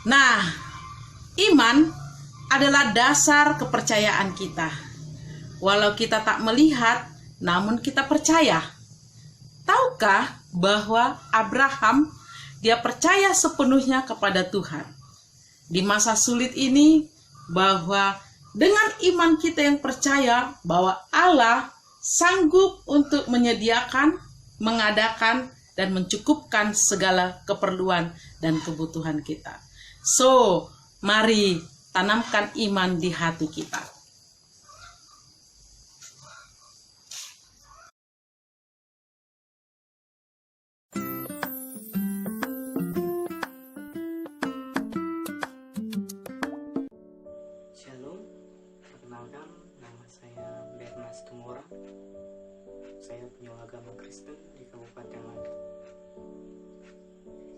Nah, iman adalah dasar kepercayaan kita. Walau kita tak melihat, namun kita percaya. Tahukah bahwa Abraham, dia percaya sepenuhnya kepada Tuhan. Di masa sulit ini, bahwa dengan iman kita yang percaya bahwa Allah sanggup untuk menyediakan, mengadakan, dan mencukupkan segala keperluan dan kebutuhan kita. So, mari tanamkan iman di hati kita. Shalom, perkenalkan nama saya Bernas Tumora. Saya penyuluh agama Kristen di Kabupaten Langkat.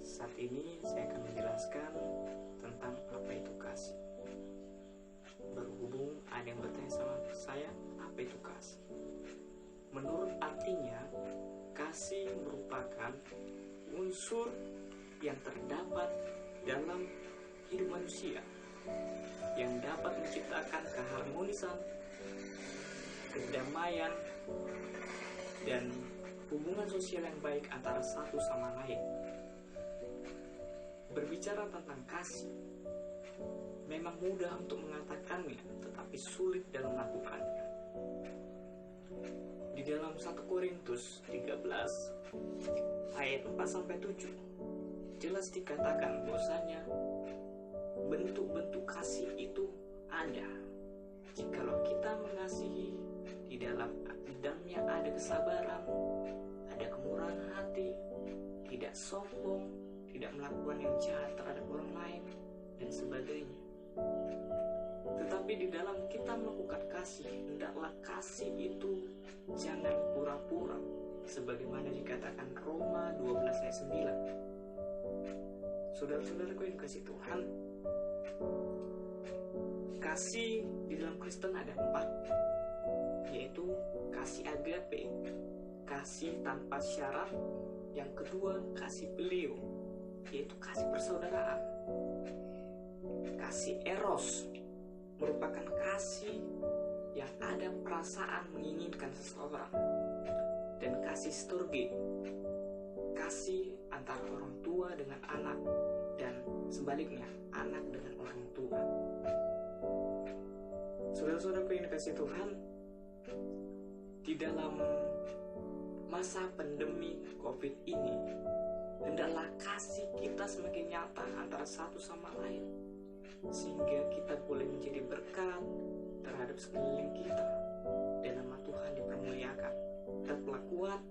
Saat ini saya akan menjelaskan tentang apa itu kasih. Berhubung ada yang bertanya sama saya, apa itu kasih? Menurut artinya, kasih merupakan unsur yang terdapat dalam hidup manusia yang dapat menciptakan keharmonisan, kedamaian, dan hubungan sosial yang baik antara satu sama lain. Berbicara tentang kasih, memang mudah untuk mengatakannya, tetapi sulit dalam melakukannya. Di dalam 1 Korintus 13 ayat 4-7 jelas dikatakan bahwasanya bentuk-bentuk kasih itu ada. Jikalau kita mengasihi, di dalamnya ada kesabaran, ada kemurahan hati, tidak sombong, tidak melakukan yang jahat terhadap orang lain, dan sebagainya. Tetapi di dalam kita melakukan kasih, hendaklah kasih itu jangan pura-pura, sebagaimana dikatakan Roma 12 ayat 9. Saudara-saudaraku yang dikasihi Tuhan, kasih di dalam Kristen ada 4, yaitu kasih agape, kasih tanpa syarat. Yang kedua, kasih beliau, yaitu kasih persaudaraan. Kasih eros merupakan kasih yang ada perasaan menginginkan seseorang. Dan kasih storge, kasih antara orang tua dengan anak, dan sebaliknya, anak dengan orang tua. Saudara-saudaraku yang dikasihi Tuhan, di dalam masa pandemi COVID ini, hendaklah kasih kita semakin nyata antara satu sama lain, sehingga kita boleh menjadi berkat terhadap sekeliling kita, dan nama Tuhan dipermuliakan. Tetaplah kuat,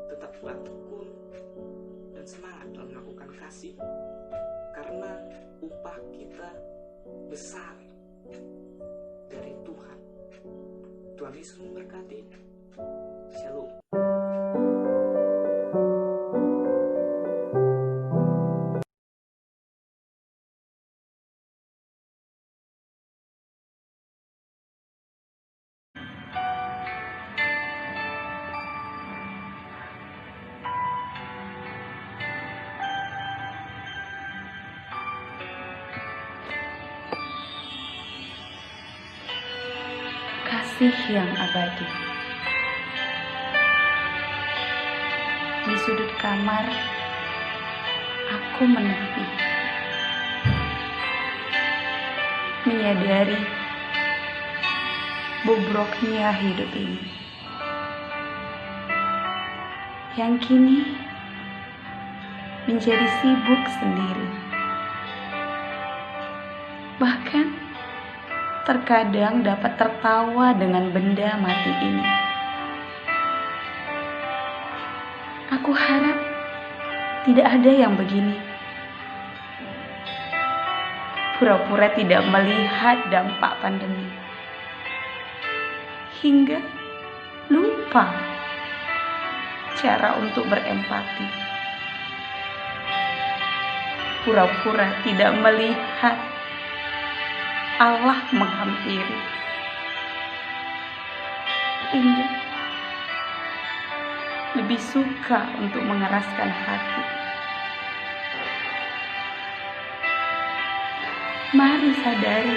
tetaplah tekun, dan semangat dalam melakukan kasih, karena upah kita besar dari Tuhan. Tuhan Yesus memberkati. Shalom. Kasih yang abadi. Di sudut kamar, aku menepi, menyadari bobroknya hidup ini, yang kini menjadi sibuk sendiri. Bahkan terkadang dapat tertawa dengan benda mati ini. Aku harap tidak ada yang begini. Pura-pura tidak melihat dampak pandemi, hingga lupa cara untuk berempati. Pura-pura tidak melihat Allah menghampiri, hingga lebih suka untuk mengeraskan hati. Mari sadari,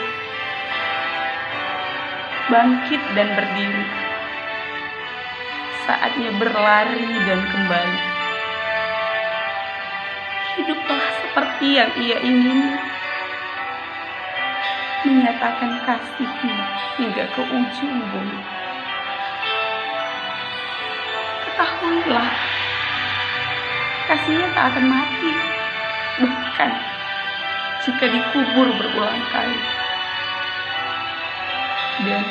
bangkit dan berdiri. Saatnya berlari dan kembali. Hiduplah seperti yang Ia ingini, menyatakan kasih-Nya hingga ke ujung bumi. Ketahuilah, kasih-Nya tak akan mati, bahkan jika dikubur berulang kali. Dan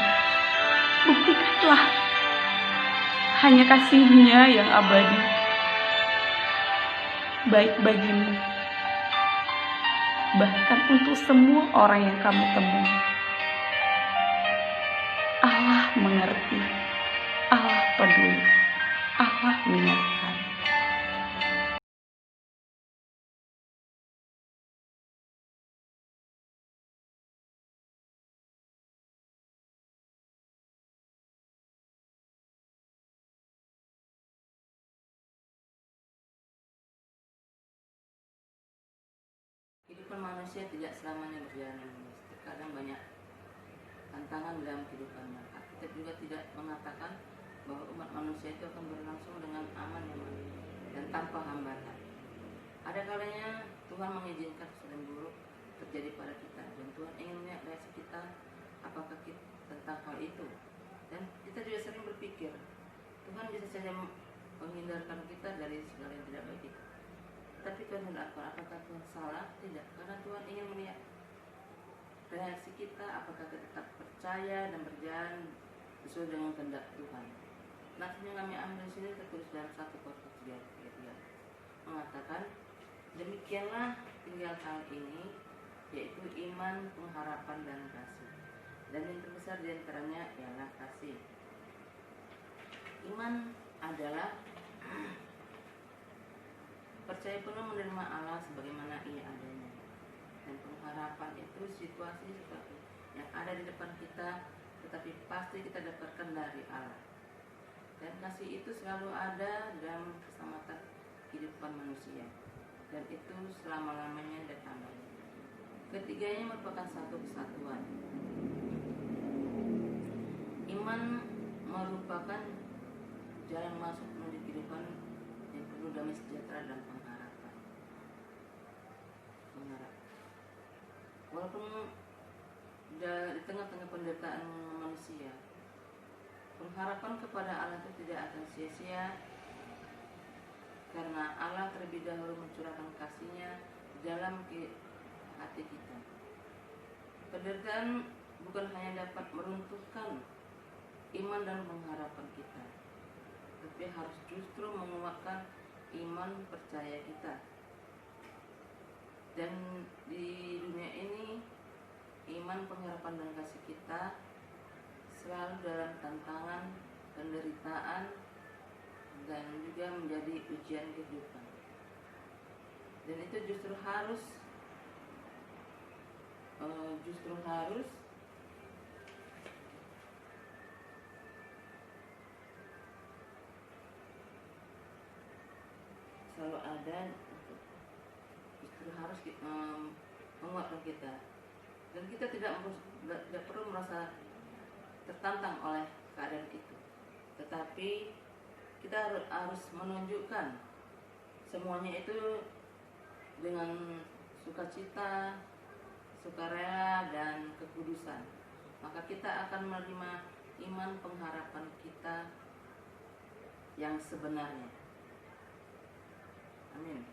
buktikanlah, hanya kasih-Nya yang abadi, baik bagimu, bahkan untuk semua orang yang kamu temui. Allah mengerti, Allah peduli, Allah menyertai. Kehidupan manusia tidak selamanya berjalan mulus. Terkadang banyak tantangan dalam kehidupannya. Alkitab juga tidak mengatakan bahwa umat manusia itu akan berlangsung dengan aman dan tanpa hambatan. Ada kalanya Tuhan mengizinkan sesuatu buruk terjadi pada kita, dan Tuhan ingin melihat reaksi kita, apakah kita tentang hal itu. Dan kita juga sering berpikir, Tuhan bisa saja menghindarkan kita dari segala yang tidak baik itu. Tapi Tuhan melakukan, apakah Tuhan salah? Tidak, karena Tuhan ingin melihat reaksi kita, apakah kita tetap percaya dan berjalan sesuai dengan kehendak Tuhan. Nasinya kami ambil di sini tertulis dalam 1 Korintus 3 mengatakan, demikianlah tinggal hal ini, yaitu iman, pengharapan, dan kasih. Dan yang terbesar di antaranya ialah kasih. Iman adalah percaya penuh menerima Allah sebagaimana Ia adanya. Dan pengharapan itu situasi sesuatu yang ada di depan kita, tetapi pasti kita dapatkan dari Allah. Dan kasih itu selalu ada dalam keselamatan kehidupan manusia, dan itu selama-lamanya dan abadi. Ketiganya merupakan satu kesatuan. Iman merupakan jalan masuk menuju kehidupan yang penuh damai sejahtera dan pengharapan. Walaupun di tengah-tengah penderitaan manusia, pengharapan kepada Allah itu tidak akan sia-sia, karena Allah terlebih dahulu mencurahkan kasih-Nya dalam hati kita. Penderitaan bukan hanya dapat meruntuhkan iman dan pengharapan kita, tapi harus justru menguatkan iman percaya kita. Dan di dunia ini, iman, pengharapan, dan kasih kita selalu dalam tantangan, penderitaan, dan juga menjadi ujian kehidupan. Dan itu justru harus selalu ada, justru harus menguatkan kita. Dan kita tidak perlu merasa tertantang oleh keadaan itu, tetapi kita harus menunjukkan semuanya itu dengan sukacita, sukarela, dan kekudusan. Maka kita akan menerima iman, pengharapan kita yang sebenarnya. Amin.